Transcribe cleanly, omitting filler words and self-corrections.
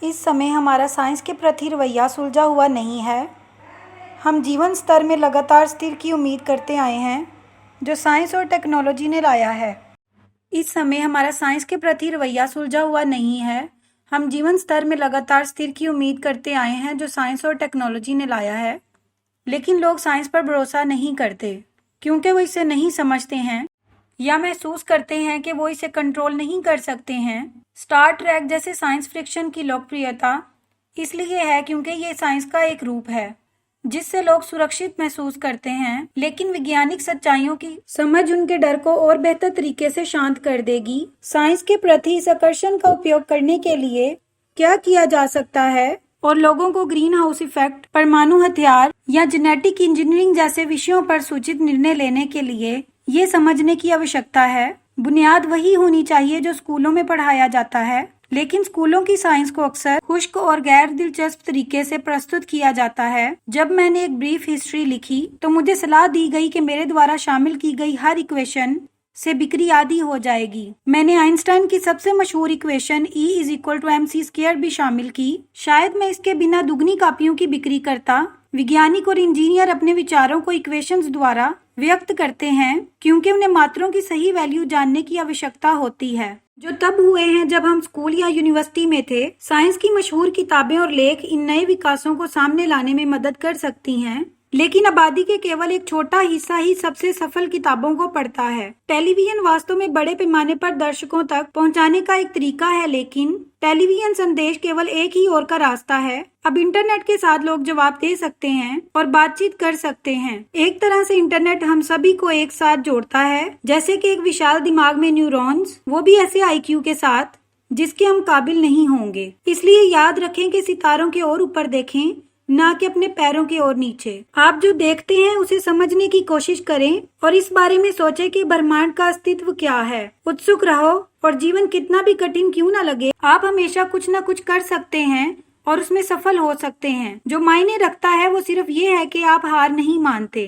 इस समय हमारा साइंस के प्रति रवैया सुलझा हुआ नहीं है। हम जीवन स्तर में लगातार स्थिर की उम्मीद करते आए हैं, जो साइंस और टेक्नोलॉजी ने लाया है। इस समय हमारा साइंस के प्रति रवैया सुलझा हुआ नहीं है। हम जीवन स्तर में लगातार स्थिर की उम्मीद करते आए हैं, जो साइंस और टेक्नोलॉजी ने लाया है। लेकिन लोग साइंस पर भरोसा नहीं करते, क्योंकि वो इसे नहीं समझते हैं या महसूस करते हैं कि वो इसे कंट्रोल नहीं कर सकते हैं। स्टार ट्रैक जैसे साइंस फिक्शन की लोकप्रियता इसलिए है क्योंकि ये साइंस का एक रूप है जिससे लोग सुरक्षित महसूस करते हैं, लेकिन वैज्ञानिक सच्चाइयों की समझ उनके डर को और बेहतर तरीके से शांत कर देगी। साइंस के प्रति इस आकर्षण का उपयोग करने के लिए क्या किया जा सकता है और लोगों को ग्रीन हाउस इफेक्ट, परमाणु हथियार या जेनेटिक इंजीनियरिंग जैसे विषयों पर सूचित निर्णय लेने के लिए ये समझने की आवश्यकता है। बुनियाद वही होनी चाहिए जो स्कूलों में पढ़ाया जाता है, लेकिन स्कूलों की साइंस को अक्सर खुश्क और गैर दिलचस्प तरीके से प्रस्तुत किया जाता है। जब मैंने एक ब्रीफ हिस्ट्री लिखी तो मुझे सलाह दी गई कि मेरे द्वारा शामिल की गई हर इक्वेशन से बिक्री आधी हो जाएगी। मैंने आइंस्टाइन की सबसे मशहूर इक्वेशन E=mc² भी शामिल की। शायद मैं इसके बिना दुगनी कापियों की बिक्री करता। वैज्ञानिक और इंजीनियर अपने विचारों को इक्वेशंस द्वारा व्यक्त करते हैं क्योंकि उन्हें मात्रों की सही वैल्यू जानने की आवश्यकता होती है, जो तब हुए हैं जब हम स्कूल या यूनिवर्सिटी में थे। साइंस की मशहूर किताबें और लेख इन नए विकासों को सामने लाने में मदद कर सकती हैं, लेकिन आबादी के केवल एक छोटा हिस्सा ही सबसे सफल किताबों को पढ़ता है। टेलीविजन वास्तव में बड़े पैमाने पर दर्शकों तक पहुंचाने का एक तरीका है, लेकिन टेलीविजन संदेश केवल एक ही ओर का रास्ता है। अब इंटरनेट के साथ लोग जवाब दे सकते हैं और बातचीत कर सकते हैं। एक तरह से इंटरनेट हम सभी को एक साथ जोड़ता है, जैसे कि एक विशाल दिमाग में न्यूरॉन्स, वो भी ऐसे IQ के साथ जिसके हम काबिल नहीं होंगे। इसलिए याद रखें कि सितारों के और ऊपर देखें, ना कि अपने पैरों के और नीचे। आप जो देखते हैं उसे समझने की कोशिश करें और इस बारे में सोचें कि ब्रह्मांड का अस्तित्व क्या है। उत्सुक रहो और जीवन कितना भी कठिन क्यों न लगे, आप हमेशा कुछ न कुछ कर सकते हैं और उसमें सफल हो सकते हैं। जो मायने रखता है वो सिर्फ ये है कि आप हार नहीं मानते।